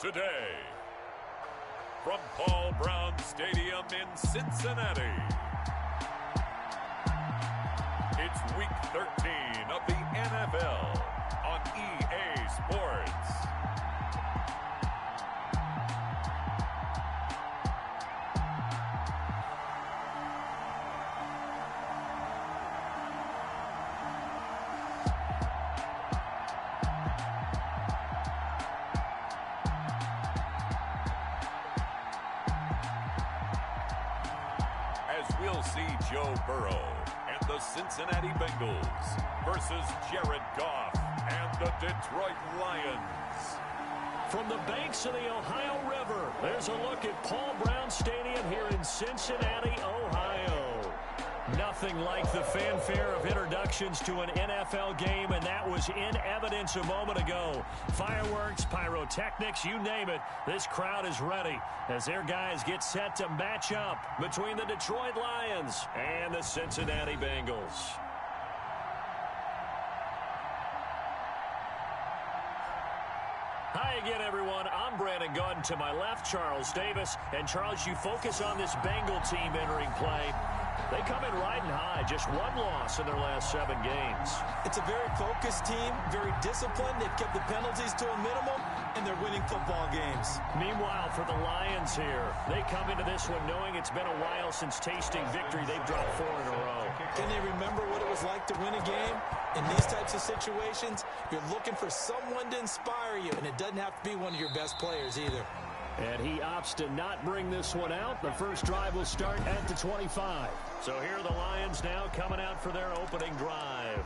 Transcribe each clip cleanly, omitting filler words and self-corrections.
today. From Paul Brown Stadium in Cincinnati, it's Week 13 of the NFL on EA Sports. We'll see Joe Burrow and the Cincinnati Bengals versus Jared Goff and the Detroit Lions. From the banks of the Ohio River, there's a look at Paul Brown Stadium here in Cincinnati, Ohio. Nothing like the fanfare of introductions to an NFL game, and that was in evidence a moment ago. Fireworks, pyrotechnics, you name it, this crowd is ready as their guys get set to match up between the Detroit Lions and the Cincinnati Bengals. Hi again, everyone. I'm Brandon Gunn. To my left, Charles Davis. And, Charles, you focus on this Bengal team entering play. They come in riding high, just one loss in their last 7 games. It's a very focused team, very disciplined. They've kept the penalties to a minimum, and they're winning football games. Meanwhile, for the Lions here, they come into this one knowing it's been a while since tasting victory. They've dropped 4 in a row. Can they remember what it was like to win a game? In these types of situations, you're looking for someone to inspire you, and it doesn't have to be one of your best players either. And he opts to not bring this one out. The first drive will start at the 25. So here are the Lions now coming out for their opening drive.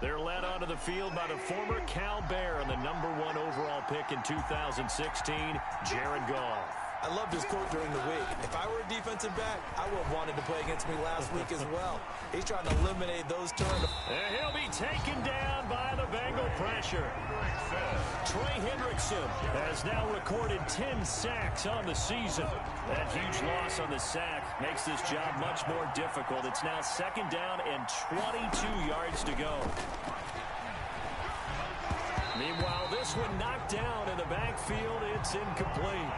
They're led onto the field by the former Cal Bear and the #1 overall pick in 2016, Jared Goff. I loved his quote during the week. If I were a defensive back, I would have wanted to play against me last week as well. He's trying to eliminate those turnovers. And he'll be taken down by the Bengal pressure. Trey Hendrickson has now recorded 10 sacks on the season. That huge loss on the sack makes this job much more difficult. It's now 2nd down and 22 yards to go. Meanwhile, this one knocked down in the backfield. It's incomplete.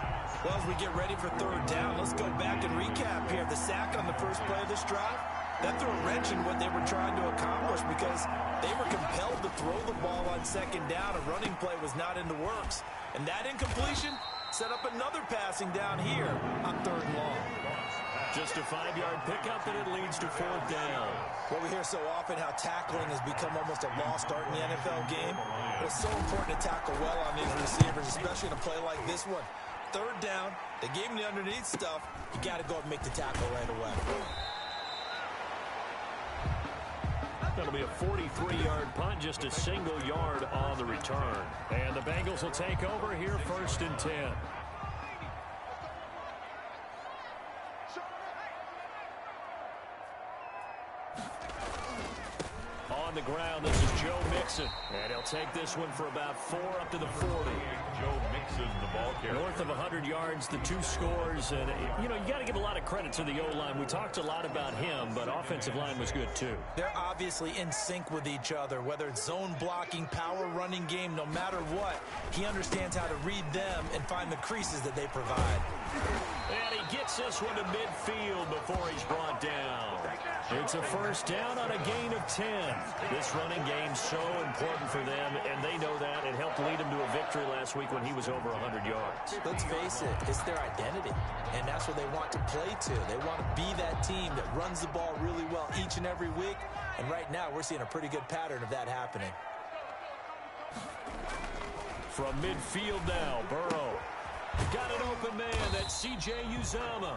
Well, as we get ready for 3rd down, let's go back and recap here. The sack on the first play of this drive, that threw a wrench in what they were trying to accomplish because they were compelled to throw the ball on 2nd down. A running play was not in the works. And that incompletion set up another passing down here on 3rd and long. Just a 5-yard pickup, and it leads to 4th down. Well, we hear so often how tackling has become almost a lost art in the NFL game. But it's so important to tackle well on these receivers, especially in a play like this one. 3rd down, they gave him the underneath stuff. You got to go and make the tackle right away. That'll be a 43-yard punt, just a single yard on the return. And the Bengals will take over here 1st and 10. On the ground, this is Joe Mixon. And he'll take this one for about 4 up to the 40. Joe Mixon, the ball carrier. North of 100 yards, the 2 scores. And, you know, you got to give a lot of credit to the O-line. We talked a lot about him, but offensive line was good, too. They're obviously in sync with each other, whether it's zone blocking, power running game, no matter what. He understands how to read them and find the creases that they provide. And he gets this one to midfield before he's brought down. It's a 1st down on a gain of 10. This running game's so important for them, and they know that. It helped lead him to a victory last week when he was over 100 yards. Let's face it, it's their identity, and that's what they want to play to. They want to be that team that runs the ball really well each and every week, and right now we're seeing a pretty good pattern of that happening. From midfield now, Burrow. Got an open man, that's C.J. Uzomah.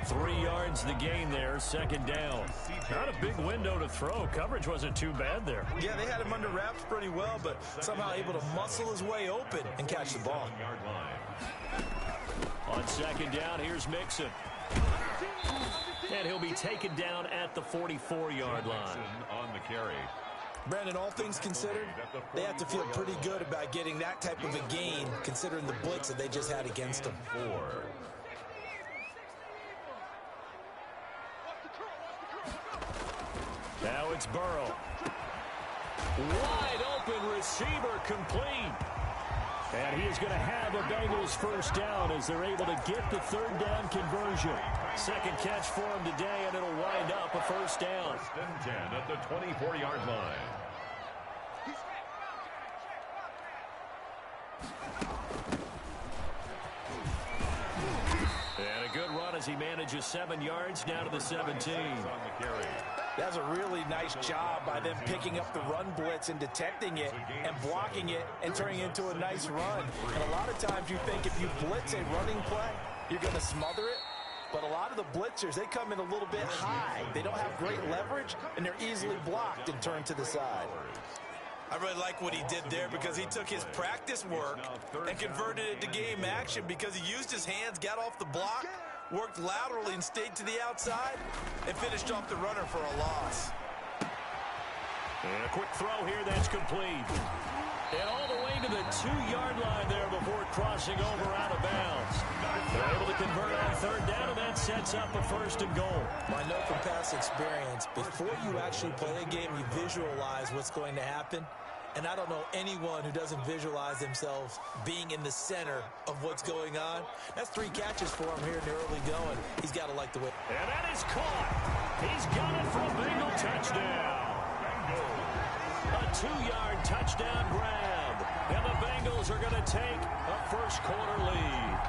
3 yards the gain there, 2nd down. Not a big window to throw. Coverage wasn't too bad there. Yeah, they had him under wraps pretty well, but somehow able to muscle his way open and catch the ball. On 2nd down, here's Mixon. And he'll be taken down at the 44-yard line. On the carry. Brandon, all things considered, they have to feel pretty good about getting that type of a gain, considering the blitz that they just had against them. 4. Now it's Burrow. Wide open receiver complete. And he is going to have a Bengals first down as they're able to get the third down conversion. Second catch for him today, and it'll wind up a first down. First and 10 at the 24-yard line. And a good run as he manages 7 yards down to the 17. That's a really nice job by them picking up the run blitz and detecting it and blocking it and turning it into a nice run. And a lot of times you think if you blitz a running play, you're going to smother it. But a lot of the blitzers, they come in a little bit high. They don't have great leverage, and they're easily blocked and turned to the side. I really like what he did there because he took his practice work and converted it to game action because he used his hands, got off the block, worked laterally and stayed to the outside, and finished off the runner for a loss. And a quick throw here that's complete. And all the way to the 2-yard line there before crossing over out of bounds. They're able to convert on third down, and that sets up a first and goal. My note from past experience, before you actually play a game, you visualize what's going to happen. And I don't know anyone who doesn't visualize themselves being in the center of what's going on. That's 3 catches for him here in the early going. He's got to like the way. And that is caught. He's got it for a Bengal touchdown. A 2-yard touchdown grab. And the Bengals are going to take a first-quarter lead.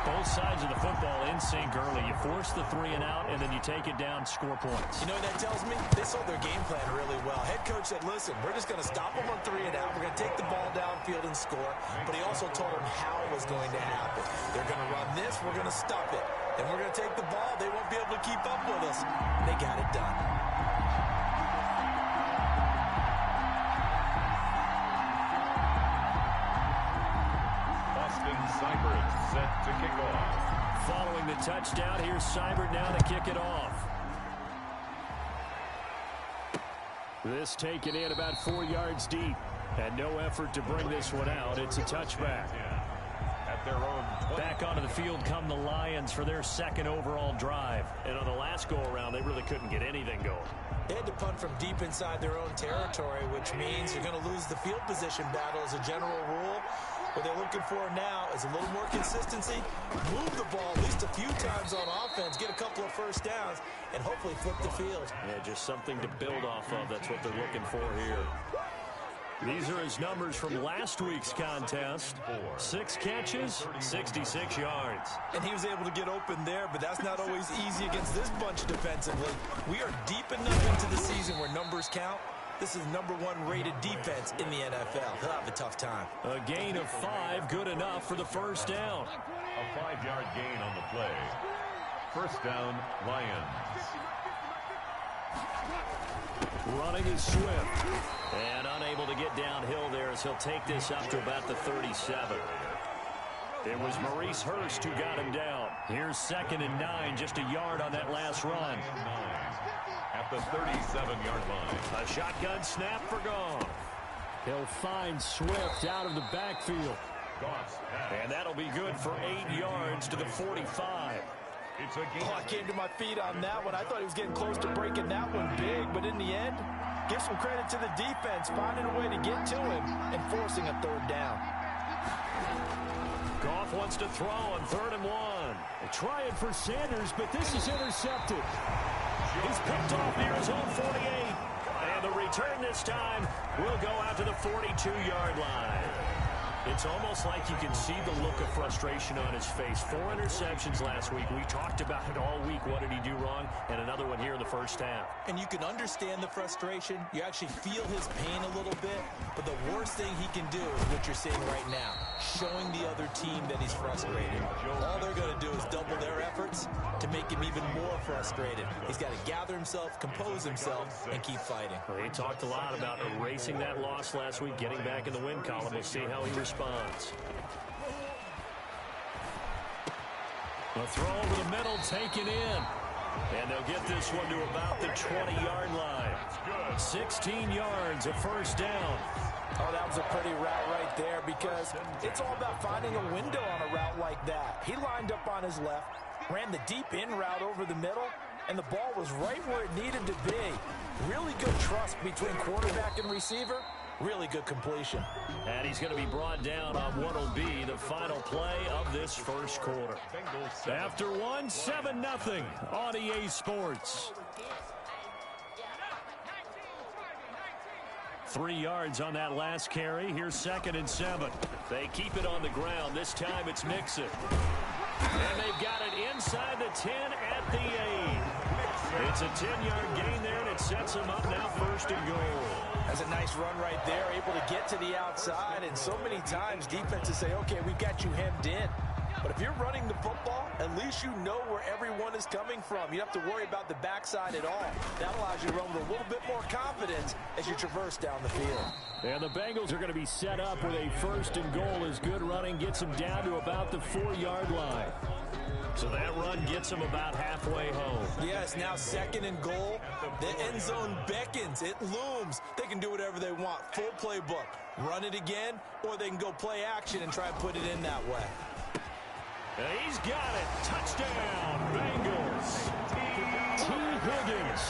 Both sides of the football in sync early. You force the 3 and out, and then you take it down, score points. You know what that tells me? They sold their game plan really well. Head coach said, listen, we're just going to stop them on 3 and out. We're going to take the ball downfield and score. But he also told them how it was going to happen. They're going to run this. We're going to stop it. Then we're going to take the ball. They won't be able to keep up with us. They got it done. Set to kick off. Following the touchdown, here's Seibert now to kick it off. This taken in about 4 yards deep. And no effort to bring this one out. It's a touchback. At their own 20. Back onto the field come the Lions for their second overall drive. And on the last go-around, they really couldn't get anything going. They had to punt from deep inside their own territory, which means you're going to lose the field position battle as a general rule. What they're looking for now is a little more consistency, move the ball at least a few times on offense, get a couple of first downs, and hopefully flip the field. Yeah, just something to build off of. That's what they're looking for here. These are his numbers from last week's contest. 6 catches, 66 yards. And he was able to get open there, but that's not always easy against this bunch defensively. We are deep enough into the season where numbers count. This is #1 rated defense in the NFL. He'll have a tough time. A gain of 5, good enough for the first down. A 5-yard gain on the play. First down, Lions. Running is Swift. And unable to get downhill there as he'll take this up to about the 37. It was Maurice Hurst who got him down. Here's 2nd and 9, just a yard on that last run. At the 37-yard line. A shotgun snap for Goff. He'll find Swift out of the backfield. And that'll be good for 8 yards to the 45. It's a game. Oh, I came to my feet on that one. I thought he was getting close to breaking that one big, but in the end, give some credit to the defense, finding a way to get to him and forcing a third down. Goff wants to throw on 3rd and 1. They're trying for Sanders, but this is intercepted. He's picked off near his own 48. And the return this time will go out to the 42-yard line. It's almost like you can see the look of frustration on his face. 4 interceptions last week. We talked about it all week. What did he do wrong? And another one here in the first half. And you can understand the frustration. You actually feel his pain a little bit. But the worst thing he can do is what you're seeing right now, showing the other team that he's frustrated. All they're going to do is double their efforts to make him even more frustrated. He's got to gather himself, compose himself, and keep fighting. Well, he talked a lot about erasing that loss last week, getting back in the win column. We'll see how he responds. A throw over the middle, taken in. And they'll get this one to about the 20-yard line. 16 yards, a first down. Oh, that was a pretty route right there because it's all about finding a window on a route like that. He lined up on his left, ran the deep in route over the middle, and the ball was right where it needed to be. Really good trust between quarterback and receiver, Really good completion. And he's going to be brought down on what will be the final play of this first quarter. After one, 7-0 on EA Sports. 3 yards on that last carry. Here's 2nd and 7. They keep it on the ground. This time it's Mixon. And they've got it inside the 10 at the 8. It's a 10-yard gain there, and it sets them up now 1st and goal. That's a nice run right there, able to get to the outside. And so many times defenses say, okay, we've got you hemmed in. But if you're running the football, at least you know where everyone is coming from. You don't have to worry about the backside at all. That allows you to run with a little bit more confidence as you traverse down the field. And the Bengals are going to be set up with a 1st and goal as good running gets them down to about the 4-yard line. So that run gets them about halfway home. Yeah, it's now 2nd and goal. The end zone beckons. It looms. They can do whatever they want. Full playbook. Run it again, or they can go play action and try and put it in that way. And he's got it. Touchdown, Bengals. T. Higgins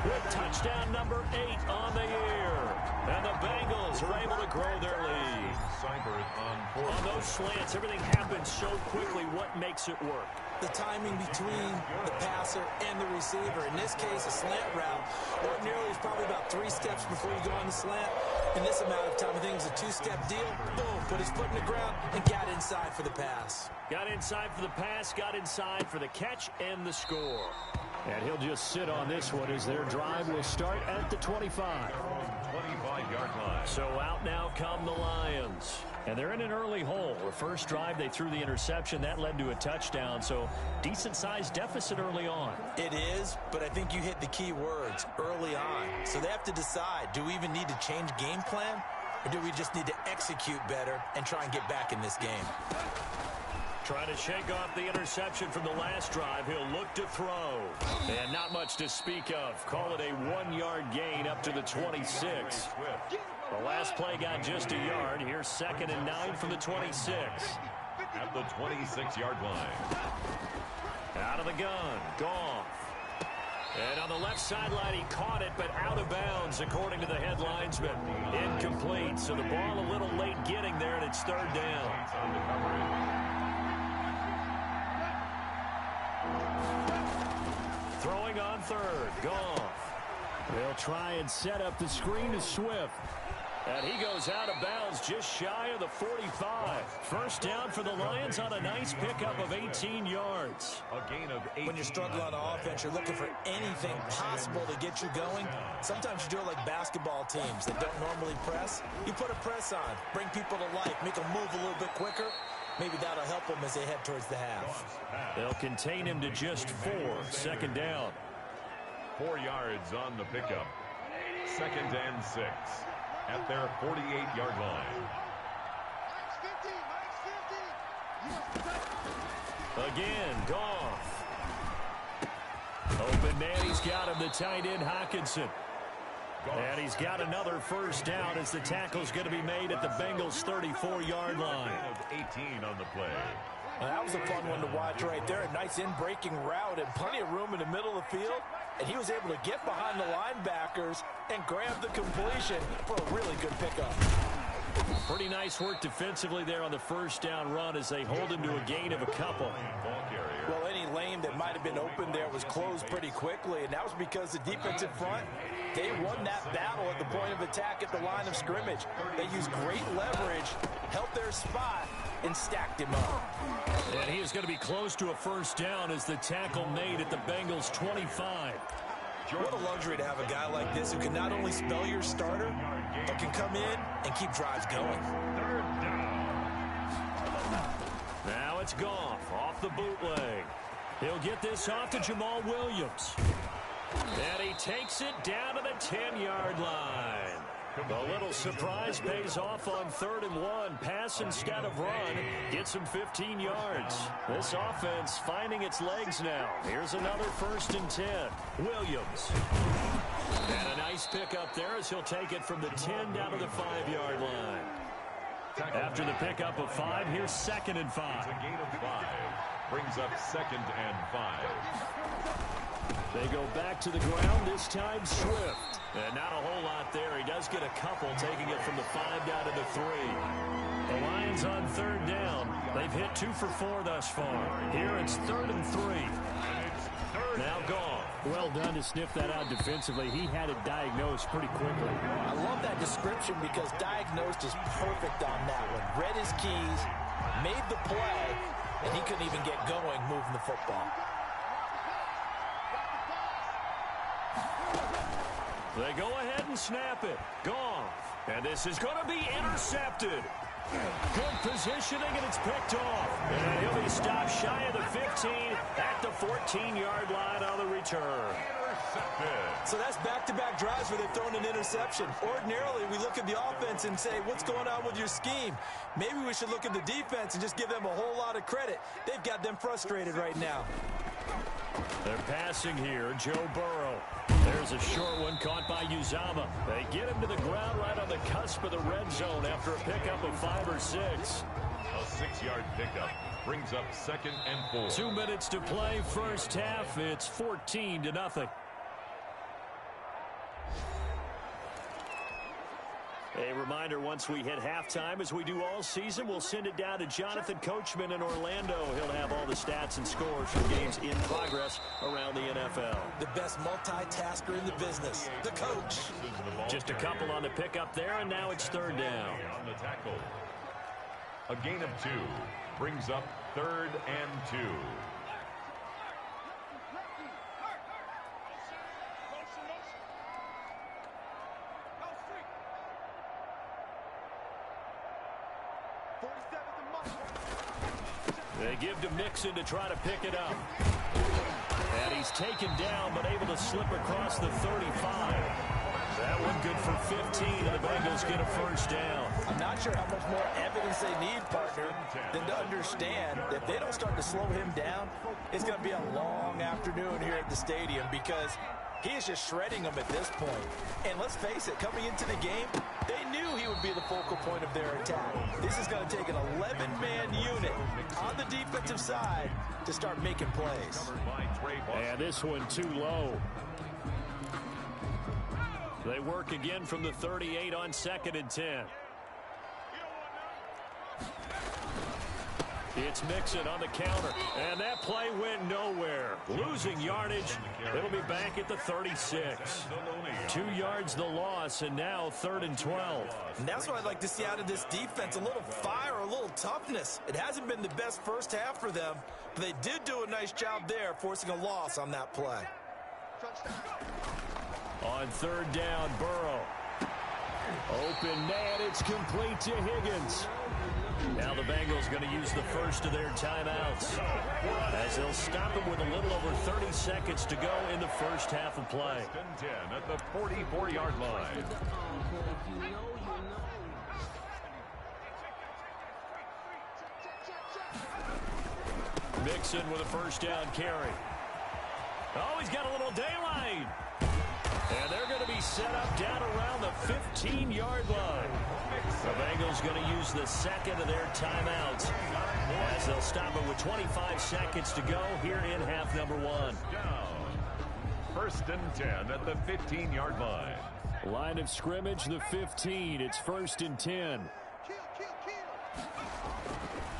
with touchdown number 8 on the year. And the Bengals are able to grow their lead. On those slants, everything happens so quickly. What makes it work? The timing between the passer and the receiver. In this case, a slant route. Ordinarily, it's probably about 3 steps before you go on the slant. In this amount of time, I think it's a 2-step deal. Boom, put his foot in the ground and got inside for the pass. Got inside for the pass, got inside for the catch and the score. And he'll just sit on this one as their drive will start at the 25. 25-yard line. So out now come the Lions. And they're in an early hole. The first drive, they threw the interception. That led to a touchdown. So decent-sized deficit early on. It is, but I think you hit the key words early on. So they have to decide, do we even need to change game plan? Or do we just need to execute better and try and get back in this game? Trying to shake off the interception from the last drive. He'll look to throw. And not much to speak of. Call it a 1-yard gain up to the 26. The last play got just a yard. Here's 2nd and 9 from the 26. At the 26-yard line. Out of the gun. Goff. And on the left sideline, he caught it, but out of bounds, according to the head linesman. Incomplete. So the ball a little late getting there, and it's 3rd down. Throwing on 3rd. Goff. They'll try and set up the screen to Swift. And he goes out of bounds just shy of the 45. First down for the Lions on a nice pickup of 18 yards. A gain of 18. When you're struggling on offense, you're looking for anything possible to get you going. Sometimes you do it like basketball teams that don't normally press. You put a press on, bring people to life, make them move a little bit quicker. Maybe that'll help them as they head towards the half. They'll contain him to just 4. 2nd down. 4 yards on the pickup. 2nd and 6. At their 48-yard line. Again, Goff. Open man, he's got him, the tight end, Hockenson. And he's got another first down as the tackle's going to be made at the Bengals' 34-yard line. 18 on the play. Well, that was a fun one to watch right there. A nice in-breaking route and plenty of room in the middle of the field. And he was able to get behind the linebackers and grab the completion for a really good pickup. Pretty nice work defensively there on the first down run as they hold him to a gain of a couple. Well, any lane that might have been open there was closed pretty quickly, and that was because the defensive front, they won that battle at the point of attack at the line of scrimmage. They used great leverage, held their spot, and stacked him up. And he is going to be close to a first down as the tackle made at the Bengals' 25. What a luxury to have a guy like this who can not only spell your starter, but can come in and keep drives going. Now it's Goff off the bootleg. He'll get this off to Jamal Williams. And he takes it down to the 10-yard line. A little surprise pays off on 3rd and 1. Pass instead of run. Gets him 15 yards. This offense finding its legs now. Here's another 1st and 10. Williams. And a nice pickup there as he'll take it from the 10 down to the 5-yard line. After the pickup of 5, here's 2nd and 5. A gain of 5. Brings up 2nd and 5. They go back to the ground, this time Swift. And not a whole lot there. He does get a couple, taking it from the 5 down to the 3. The Lions on 3rd down. They've hit 2 for 4 thus far. Here it's 3rd and 3. Now gone. Well done to sniff that out defensively. He had it diagnosed pretty quickly. I love that description because diagnosed is perfect on that one. Read his keys, made the play, and he couldn't even get going moving the football. They go ahead and snap it. Goff. And this is going to be intercepted. Good positioning, and it's picked off. And he'll be stopped shy of the 15 at the 14-yard line on the return. So that's back-to-back drives where they've thrown an interception. Ordinarily, we look at the offense and say, what's going on with your scheme? Maybe we should look at the defense and just give them a whole lot of credit. They've got them frustrated right now. They're passing here. Joe Burrow. There's a short one caught by Uzama. They get him to the ground right on the cusp of the red zone after a pickup of 5 or 6. A 6-yard pickup brings up 2nd and 4. 2 minutes to play, first half. It's 14-0. A reminder, once we hit halftime, as we do all season, we'll send it down to Jonathan Coachman in Orlando. He'll have all the stats and scores from games in progress around the NFL. The best multitasker in the business, the coach. Just a couple on the pickup there, and now it's 3rd down. On the tackle. A gain of 2 brings up 3rd and 2. They give to Mixon to try to pick it up. And he's taken down, but able to slip across the 35. That one good for 15, and the Bengals get a first down. I'm not sure how much more evidence they need, partner, than to understand that if they don't start to slow him down, it's going to be a long afternoon here at the stadium because he is just shredding them at this point. And let's face it, coming into the game, they knew he would be the focal point of their attack. This is going to take an 11-man unit on the defensive side to start making plays. And this one too low. They work again from the 38 on 2nd and 10. It's Mixon on the counter, and that play went nowhere. Losing yardage. It'll be back at the 36. 2 yards the loss, and now 3rd and 12. And that's what I'd like to see out of this defense, a little fire, a little toughness. It hasn't been the best first half for them, but they did do a nice job there, forcing a loss on that play. On 3rd down, Burrow. Open man, it's complete to Higgins. Now the Bengals going to use the first of their timeouts as they'll stop him with a little over 30 seconds to go in the first half of play. 10 at the 44-yard line. Mixon with a first down carry. Oh, he's got a little daylight. And they're going to be set up down around the 15-yard line. The Bengals going to use the second of their timeouts as they'll stop it with 25 seconds to go here in half number 1. 1st and 10 at the 15-yard line. Line of scrimmage, the 15. It's 1st and 10.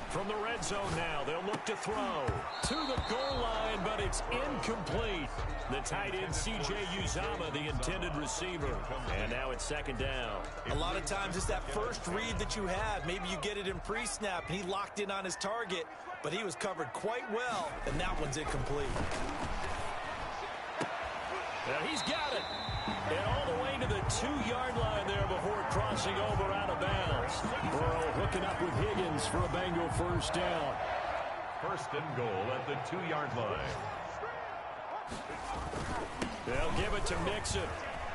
From the red zone now, they'll look to throw to the goal line, but it's incomplete. The tight end, C.J. Uzama, the intended receiver. And now it's 2nd down. A lot of times it's that first read that you have. Maybe you get it in pre-snap. He locked in on his target, but he was covered quite well, and that one's incomplete. Now he's got it. And all the way to the 2-yard line there before crossing over out of bounds. Burrow hooking up with Higgins for a Bengal first down. 1st and goal at the 2-yard line. They'll give it to Mixon.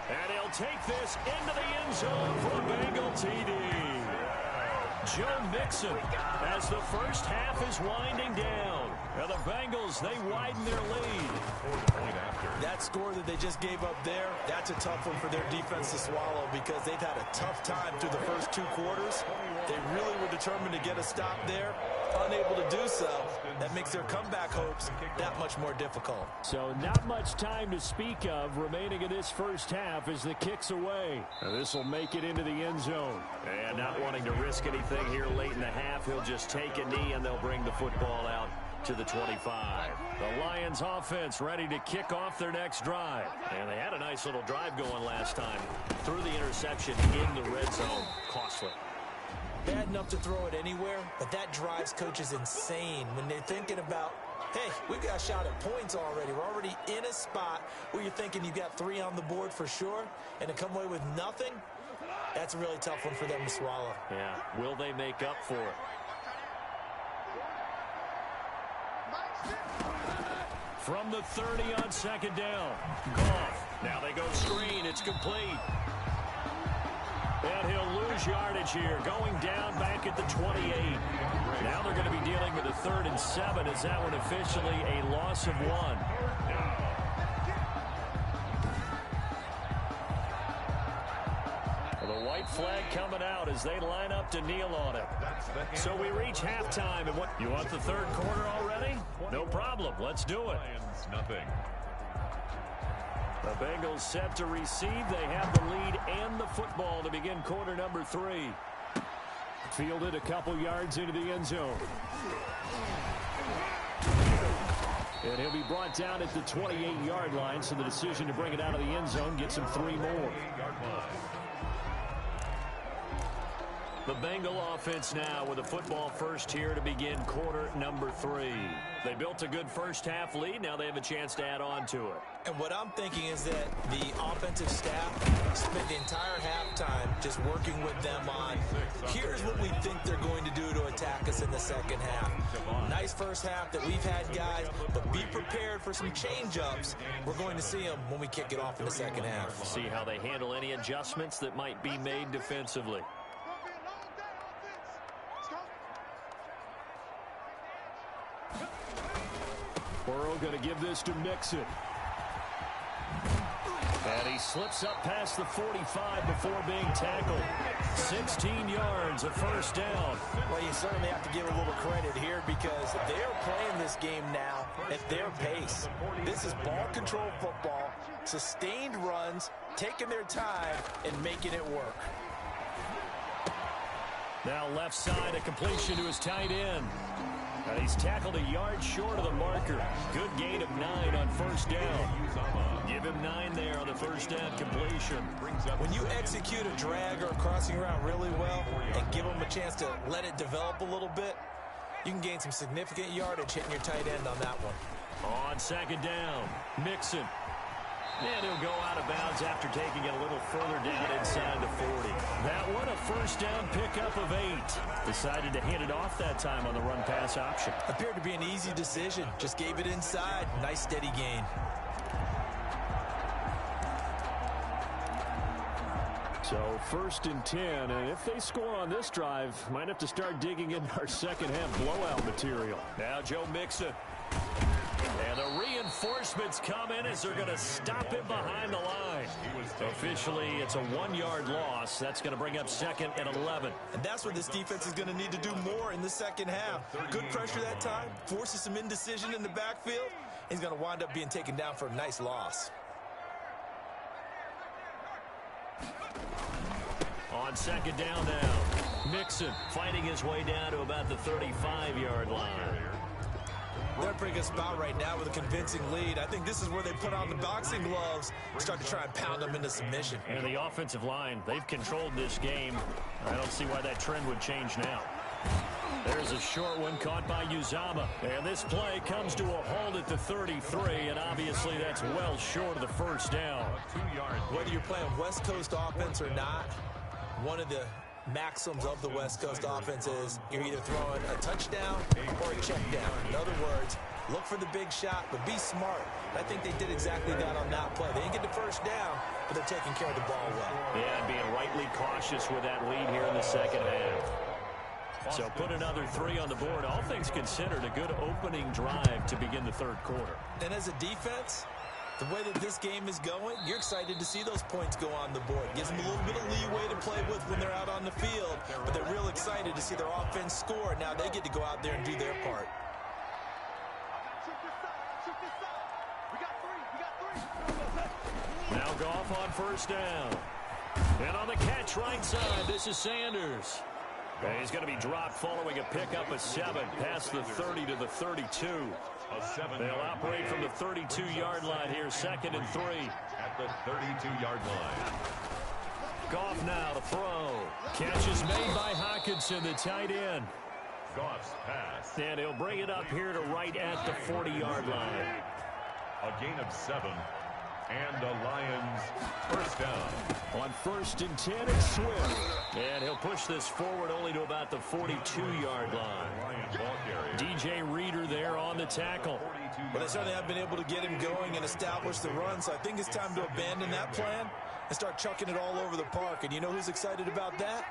And he'll take this into the end zone for a Bengal TD. Joe Mixon as the first half is winding down. Now the Bengals, they widen their lead. That score that they just gave up there, that's a tough one for their defense to swallow because they've had a tough time through the first 2 quarters. They really were determined to get a stop there, unable to do so, that makes their comeback hopes that much more difficult. So not much time to speak of remaining in this first half as the kick's away. This will make it into the end zone. And not wanting to risk anything here late in the half, he'll just take a knee and they'll bring the football out to the 25. The Lions offense ready to kick off their next drive. And they had a nice little drive going last time. Threw the interception in the red zone. Costly. Bad enough to throw it anywhere, but that drives coaches insane when they're thinking about, hey, we've got a shot at points already. We're already in a spot where you're thinking you've got 3 on the board for sure, and to come away with nothing, that's a really tough one for them to swallow. Yeah, will they make up for it? From the 30 on second down. Goff. Now they go screen. It's complete. And he'll lose yardage here. Going down back at the 28. Now they're going to be dealing with a 3rd and 7. Is that one officially a loss of 1? The white flag coming out as they line up to kneel on it. So we reach halftime. And what, you want the 3rd quarter already? No problem. Let's do it. Nothing. The Bengals set to receive. They have the lead and the football to begin quarter number 3. Fielded a couple yards into the end zone. And he'll be brought down at the 28-yard line, so the decision to bring it out of the end zone gets him 3 more. The Bengal offense now with a football first here to begin quarter number 3. They built a good first half lead. Now they have a chance to add on to it. And what I'm thinking is that the offensive staff spent the entire halftime just working with them on, here's what we think they're going to do to attack us in the second half. Nice first half that we've had, guys, but be prepared for some change-ups. We're going to see them when we kick it off in the second half. See how they handle any adjustments that might be made defensively. Burrow going to give this to Mixon. And he slips up past the 45 before being tackled. 16 yards, a first down. Well, you certainly have to give a little credit here because they are playing this game now at their pace. This is ball control football, sustained runs, taking their time, and making it work. Now left side, a completion to his tight end. And he's tackled a yard short of the marker. Good gain of 9 on first down. Give him 9 there on the first down completion. When you execute a drag or a crossing route really well and give them a chance to let it develop a little bit, you can gain some significant yardage hitting your tight end on that one. On second down, Mixon. And he'll go out of bounds after taking it a little further down inside the 40. That one, a first down pickup of 8. Decided to hand it off that time on the run-pass option. Appeared to be an easy decision. Just gave it inside. Nice steady gain. So first and 10, and if they score on this drive, might have to start digging in our second half blowout material. Now Joe Mixon. And the reinforcements come in as they're going to stop him behind the line. Officially, it's a 1-yard loss. That's going to bring up 2nd and 11. And that's what this defense is going to need to do more in the second half. Good pressure that time, forces some indecision in the backfield. He's going to wind up being taken down for a nice loss. On second down now, Mixon fighting his way down to about the 35-yard line. They're in a pretty good spot right now with a convincing lead. I think this is where they put on the boxing gloves and start to try and pound them into submission. And the offensive line, they've controlled this game. I don't see why that trend would change now. There's a short one caught by Uzama. And this play comes to a halt at the 33, and obviously that's well short of the first down. 2 yards. Whether you're playing West Coast offense or not, one of the maxims of the West Coast offense is you're either throwing a touchdown or a check down. In other words, look for the big shot, but be smart. I think they did exactly that on that play. They didn't get the first down, but they're taking care of the ball well. Yeah, and being rightly cautious with that lead here in the second half. So put another 3 on the board. All things considered, a good opening drive to begin the third quarter. And as a defense, The way that this game is going, you're excited to see those points go on the board. Gives them a little bit of leeway to play with when they're out on the field, but they're real excited to see their offense score. Now they get to go out there and do their part. Now Goff on first down. And on the catch right side, this is Sanders. And he's going to be dropped following a pickup of 7 past the 30 to the 32. They'll operate from the 32-yard line here, 2nd and 3. At the 32-yard line. Goff now to throw. Catch is made by Hockenson, the tight end. Goff's pass. And he'll bring it up here to right at the 40-yard line. A gain of 7. And the Lions first down. On 1st and 10, it's Swift. And he'll push this forward only to about the 42-yard line. DJ Reader there on the tackle. But they certainly have been able to get him going and establish the run, so I think it's time to abandon that plan and start chucking it all over the park. And you know who's excited about that?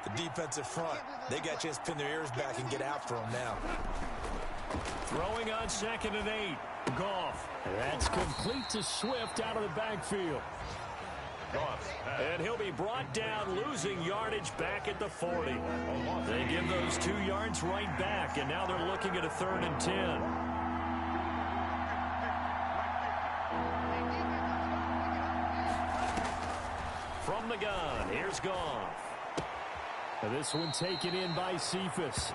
The defensive front. They got a chance to pin their ears back and get after him now. Throwing on 2nd and 8. Goff. That's complete to Swift out of the backfield. And he'll be brought down, losing yardage back at the 40. They give those 2 yards right back, and now they're looking at a 3rd and 10. From the gun, here's Goff. This one taken in by Cephas.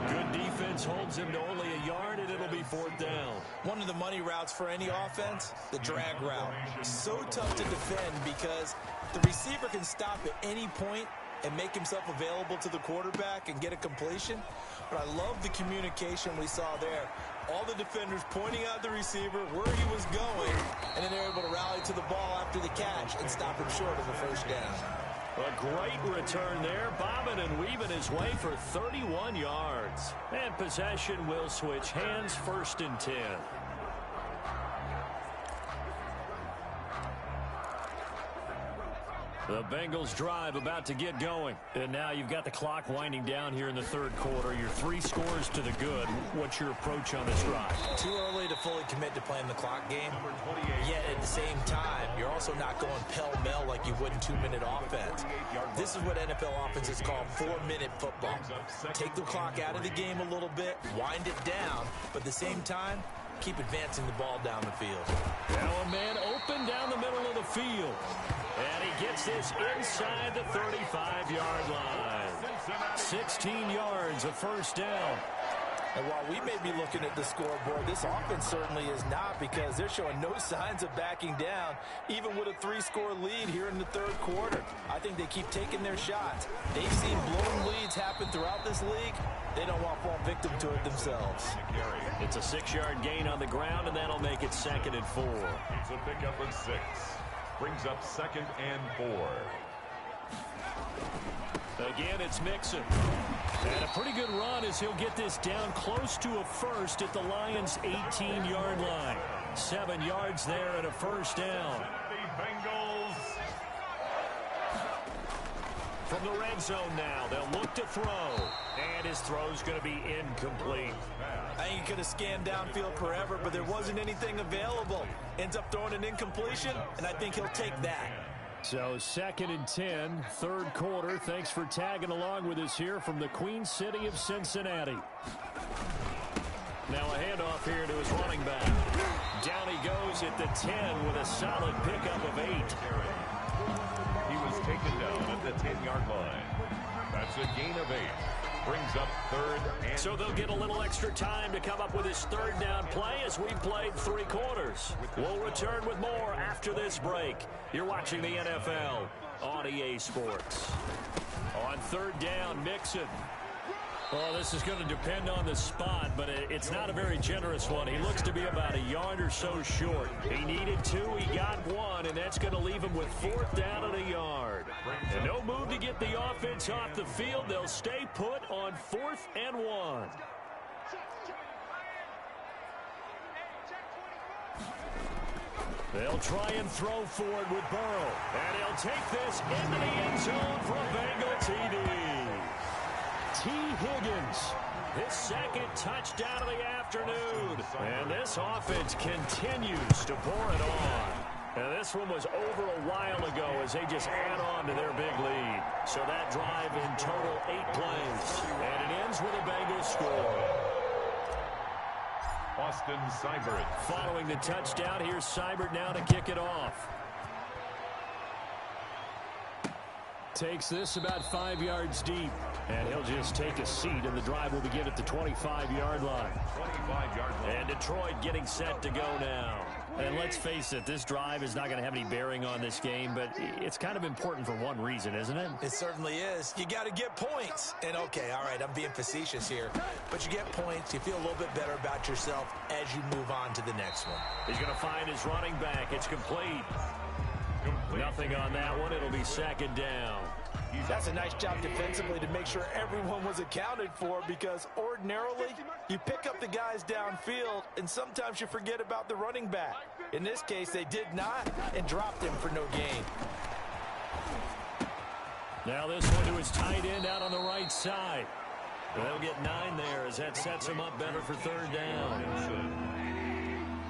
Good defense holds him to only a yard, and it'll be 4th down. One of the money routes for any offense, the drag route. So tough to defend because the receiver can stop at any point and make himself available to the quarterback and get a completion. But I love the communication we saw there. All the defenders pointing out the receiver where he was going, and then they're able to rally to the ball after the catch and stop him short of a 1st down. A great return there, bobbing and weaving his way for 31 yards. And possession will switch hands, 1st and 10. The Bengals drive about to get going. And now you've got the clock winding down here in the 3rd quarter. Your 3 scores to the good. What's your approach on this drive? Too early to fully commit to playing the clock game. Yet at the same time, you're also not going pell-mell like you would in 2-minute offense. This is what NFL offenses call 4-minute football. Take the clock out of the game a little bit, wind it down, but at the same time, keep advancing the ball down the field. Now a man open down the middle of the field. And he gets this inside the 35-yard line. 16 yards, a 1st down. And while we may be looking at the scoreboard, this offense certainly is not, because they're showing no signs of backing down, even with a 3-score lead here in the 3rd quarter. I think they keep taking their shots. They've seen blown leads happen throughout this league. They don't want to fall victim to it themselves. It's a 6-yard gain on the ground, and that'll make it 2nd and 4. It's a pickup of 6. Brings up 2nd and 4. Again, it's Mixon. And a pretty good run as he'll get this down close to a 1st at the Lions' 18-yard line. 7 yards there and a 1st down. The Bengals. From the red zone now, they'll look to throw. And his throw's going to be incomplete. I think he could have scanned downfield forever, but there wasn't anything available. Ends up throwing an incompletion, and I think he'll take that. So 2nd and 10, 3rd quarter. Thanks for tagging along with us here from the Queen City of Cincinnati. Now a handoff here to his running back. Down he goes at the 10 with a solid pickup of 8. He was taken down at the 10-yard line. That's a gain of 8. Brings up 3rd and so they'll get a little extra time to come up with his 3rd down play as we played 3 quarters. We'll return with more after this break. You're watching the NFL on EA Sports. On 3rd down, Mixon. Well, this is going to depend on the spot, but it's not a very generous one. He looks to be about a yard or so short. He needed 2, he got 1, and that's going to leave him with 4th down and a yard. And no move to get the offense off the field. They'll stay put on 4th and 1. They'll try and throw for it with Burrow. And he'll take this into the end zone for a Bengal TD. T. Higgins. His second touchdown of the afternoon. And this offense continues to pour it on. And this one was over a while ago as they just add on to their big lead. So that drive in total 8 plays. And it ends with a Bengals score. Austin Seibert. Following the touchdown, here's Seibert now to kick it off. Takes this about 5 yards deep. And he'll just take a seat, and the drive will begin at the 25-yard line. 25-yard line. And Detroit getting set to go now. And let's face it, this drive is not going to have any bearing on this game, but it's kind of important for one reason, isn't it? It certainly is. You got to get points. And, okay, all right, I'm being facetious here. But you get points, you feel a little bit better about yourself as you move on to the next one. He's going to find his running back. It's complete. Nothing on that one. It'll be second down. That's a nice job defensively to make sure everyone was accounted for, because ordinarily you pick up the guys downfield and sometimes you forget about the running back. In this case, they did not and dropped him for no gain. Now this one to his tight end out on the right side. They'll get 9 there as that sets him up better for third down.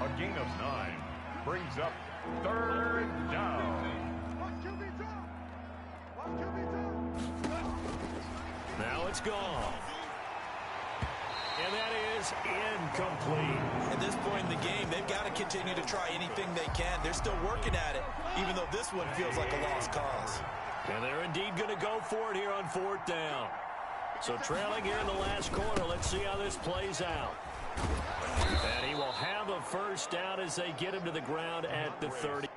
A gain of 9 brings up third down. Now it's gone. And that is incomplete. At this point in the game, they've got to continue to try anything they can. They're still working at it, even though this one feels like a lost cause. And they're indeed going to go for it here on fourth down. So trailing here in the last quarter, let's see how this plays out. And he will have a first down as they get him to the ground at the 30.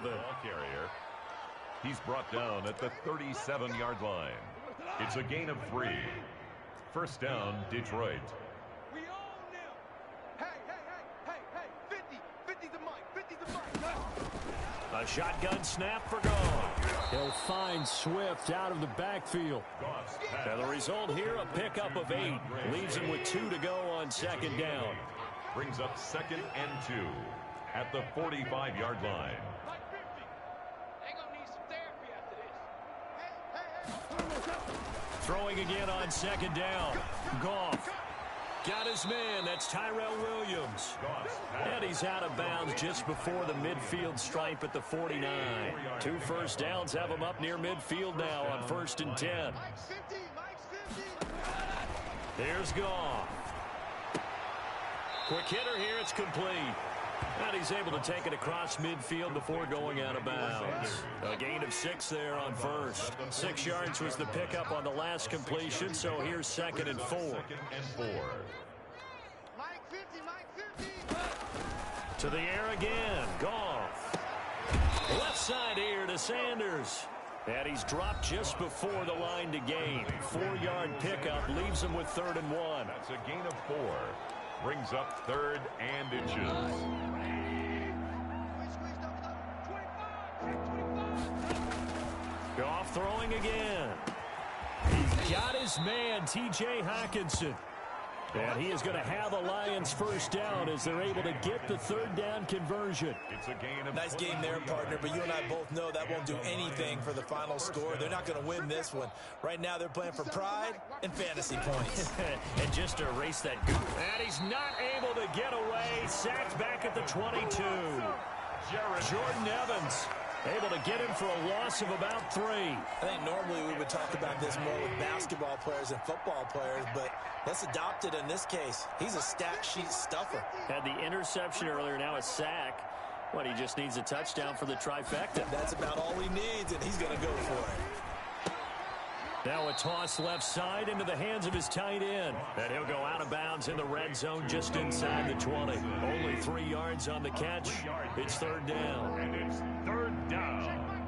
Ball carrier. He's brought down at the 37-yard line. It's a gain of 3. First down, Detroit. We own them. Hey, 50 the mic. A shotgun snap for Goff. He'll find Swift out of the backfield. And the result here, a pickup of 8. Leaves him with 2 to go on second down. Brings up second and 2 at the 45-yard line. Throwing again on second down. Goff got his man. That's Tyrell Williams. And he's out of bounds just before the midfield stripe at the 49. 2 first downs have him up near midfield now on 1st and 10. Here's Goff. Quick hitter here. It's complete. And he's able to take it across midfield before going out of bounds. A gain of 6 there on first. 6 yards was the pickup on the last completion, so here's second and 4. To the air again. Goff. Left side here to Sanders. And he's dropped just before the line to gain. 4-yard pickup leaves him with 3rd and 1. That's a gain of 4. Brings up 3rd and inches. Goff throwing again. He's got his man, T.J. Hockenson. And he is going to have a Lions first down as they're able to get the 3rd down conversion. It's a gain of nice game there, partner, but you and I both know that won't do anything for the final score. They're not going to win this one. Right now they're playing for pride and fantasy points. And just to erase that goof. And he's not able to get away. Sacked back at the 22. Jordan Evans able to get him for a loss of about 3. I think normally we would talk about this more with basketball players and football players, but let's adopt it in this case. He's a stat sheet stuffer. Had the interception earlier, now a sack. What, he just needs a touchdown for the trifecta. That's about all he needs, and he's going to go for it. Now a toss left side into the hands of his tight end. And he'll go out of bounds in the red zone just inside the 20. Only 3 yards on the catch. It's third down. And it's third down.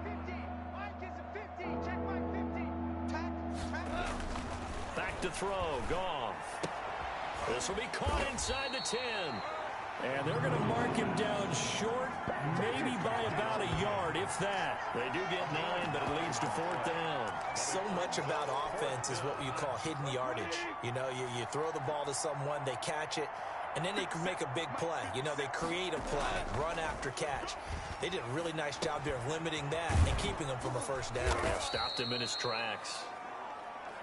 Back to throw. Goff. This will be caught inside the 10. And they're going to mark him down short, maybe by about a yard, if that. They do get 9, but it leads to fourth down. So much about offense is what you call hidden yardage. You know, you throw the ball to someone, they catch it, and then they can make a big play. You know, they create a play, run after catch. They did a really nice job there of limiting that and keeping him from a first down. Yeah, stopped him in his tracks.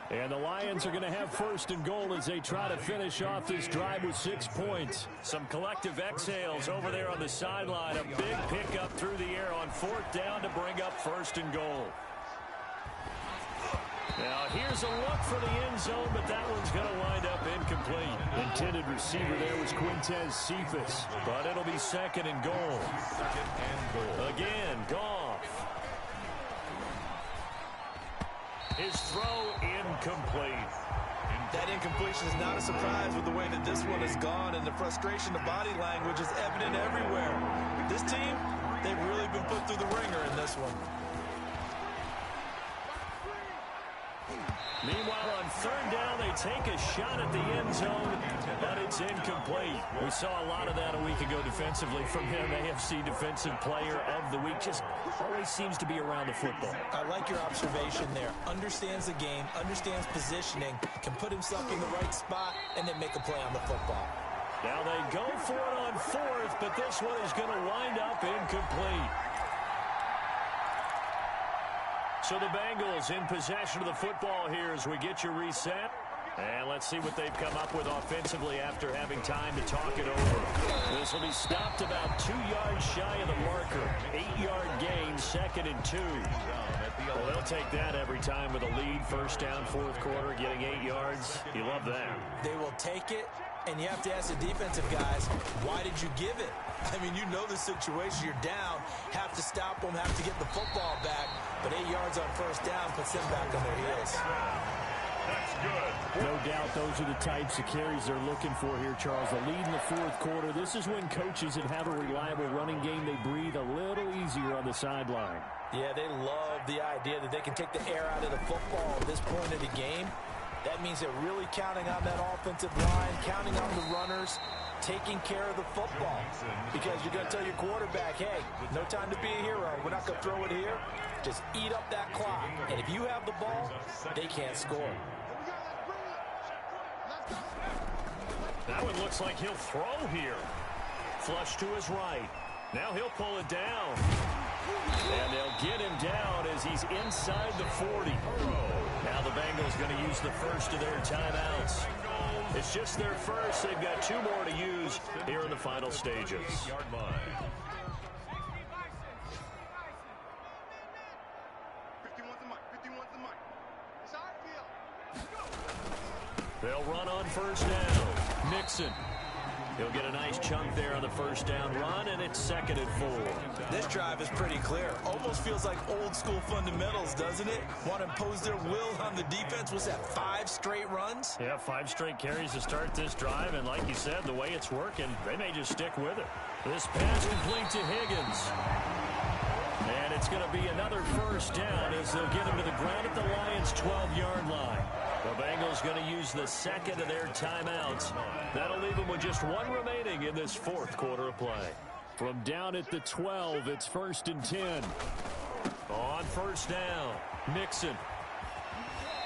And the Lions are going to have first and goal as they try to finish off this drive with 6 points. Some collective exhales over there on the sideline. A big pickup through the air on fourth down to bring up first and goal. Now here's a look for the end zone, but that one's going to wind up incomplete. Intended receiver there was Quintez Cephas, but it'll be second and goal. Second and goal. Again, Goff. His throw incomplete. That incompletion is not a surprise with the way that this one has gone, and the frustration, the body language is evident everywhere. This team, they've really been put through the ringer in this one. Meanwhile, on third down, they take a shot at the end zone, but it's incomplete. We saw a lot of that a week ago defensively from him. AFC Defensive Player of the Week. Just always seems to be around the football. I like your observation there. Understands the game, understands positioning, can put himself in the right spot, and then make a play on the football. Now they go for it on fourth, but this one is going to wind up incomplete. So the Bengals in possession of the football here as we get you reset. And let's see what they've come up with offensively after having time to talk it over. This will be stopped about 2 yards shy of the marker. 8-yard gain, second and 2. Well, they'll take that every time with a lead. First down, fourth quarter, getting 8 yards. You love that. They will take it, and you have to ask the defensive guys, why did you give it? I mean, you know the situation. You're down, have to stop them, have to get the football back. But 8 yards on first down puts them back on their heels. That's good. No doubt those are the types of carries they're looking for here, Charles. The lead in the fourth quarter. This is when coaches that have a reliable running game, they breathe a little easier on the sideline. Yeah, they love the idea that they can take the air out of the football at this point of the game. That means they're really counting on that offensive line, counting on the runners, taking care of the football. Because you're going to tell your quarterback, hey, no time to be a hero. We're not going to throw it here. Just eat up that clock. And if you have the ball, they can't score. That one looks like he'll throw here. Flush to his right. Now he'll pull it down. And they'll get him down as he's inside the 40. Now the Bengals going to use the first of their timeouts. It's just their first. They've got 2 more to use here in the final stages. Yard line. 51's the mic. 51's the mic. It's our field. They'll run on first down. Nixon. He'll get a nice chunk there on the first down run, and it's second and 4. This drive is pretty clear. Almost feels like old school fundamentals, doesn't it? Want to impose their will on the defense. Was that 5 straight runs? Yeah, 5 straight carries to start this drive, and like you said, the way it's working, they may just stick with it. This pass complete to Higgins. And it's going to be another first down as they'll get him to the ground at the Lions' 12-yard line. The Bengals going to use the second of their timeouts. That'll leave them with just 1 remaining in this fourth quarter of play. From down at the 12, it's first and 10. On first down, Nixon.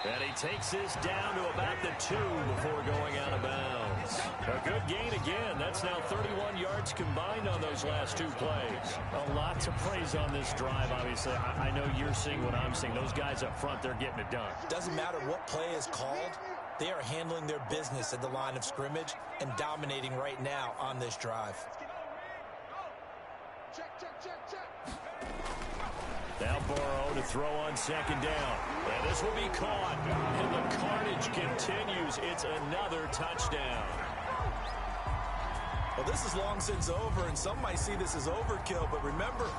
And he takes this down to about the 2 before going out of bounds. A good gain again. That's now 31 yards combined on those last 2 plays. A lot to praise on this drive, obviously. I know you're seeing what I'm seeing. Those guys up front, they're getting it done. Doesn't matter what play is called. They are handling their business at the line of scrimmage and dominating right now on this drive. Check, check, check, check. Now Burrow to throw on second down. And this will be caught. And the carnage continues. It's another touchdown. Well, this is long since over, and some might see this as overkill, but remember,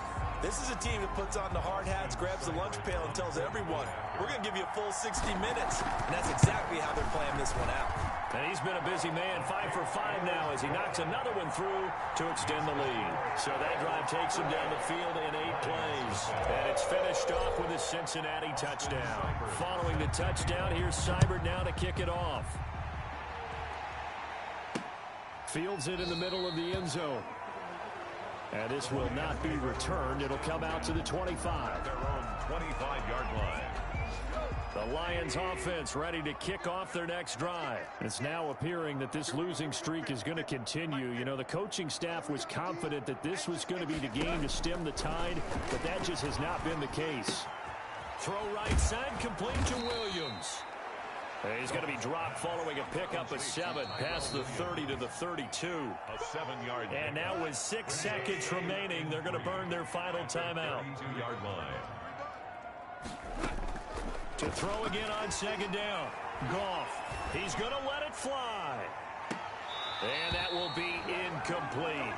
This is a team that puts on the hard hats, grabs the lunch pail, and tells everyone, we're going to give you a full 60 minutes. And that's exactly how they're playing this one out. And he's been a busy man, 5 for 5 now as he knocks another one through to extend the lead. So that drive takes him down the field in 8 plays. And it's finished off with a Cincinnati touchdown. Following the touchdown, here's Seibert now to kick it off. Fields it in the middle of the end zone. And this will not be returned. It'll come out to the 25. Their own 25-yard line. The Lions offense ready to kick off their next drive. It's now appearing that this losing streak is going to continue. You know, the coaching staff was confident that this was going to be the game to stem the tide, but that just has not been the case. Throw right side, complete to Williams. He's going to be dropped following a pickup of 7 past the 30 to the 32. A 7-yard. And now with 6 seconds remaining, they're going to burn their final timeout. 32-yard line. To throw again on second down. Goff. He's going to let it fly. And that will be incomplete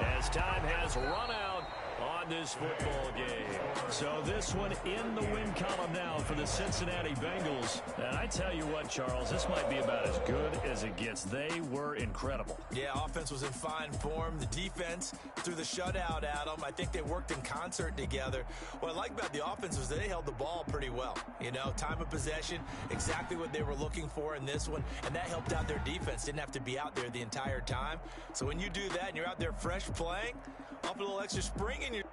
as time has run out on this football game. So this one in the win column now for the Cincinnati Bengals. And I tell you what, Charles, this might be about as good as it gets. They were incredible. Yeah, offense was in fine form. The defense threw the shutout at them. I think they worked in concert together. What I like about the offense was they held the ball pretty well. You know, time of possession, exactly what they were looking for in this one, and that helped out their defense. Didn't have to be out there the entire time. So when you do that and you're out there fresh playing, up a little extra spring in your...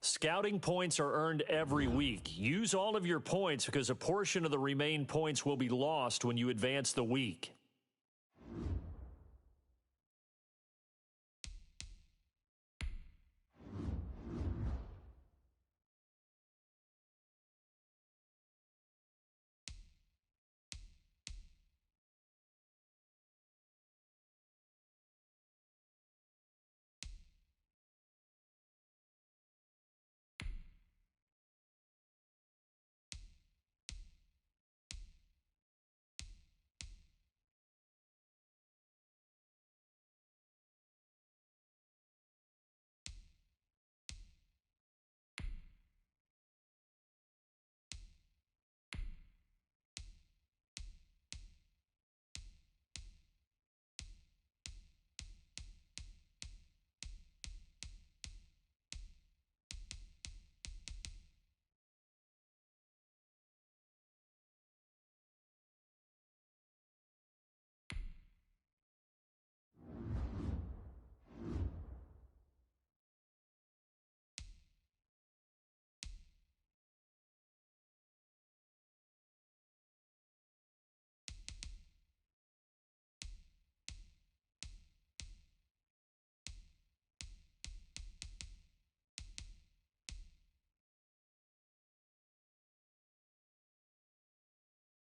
Scouting points are earned every week. Use all of your points because a portion of the remaining points will be lost when you advance the week.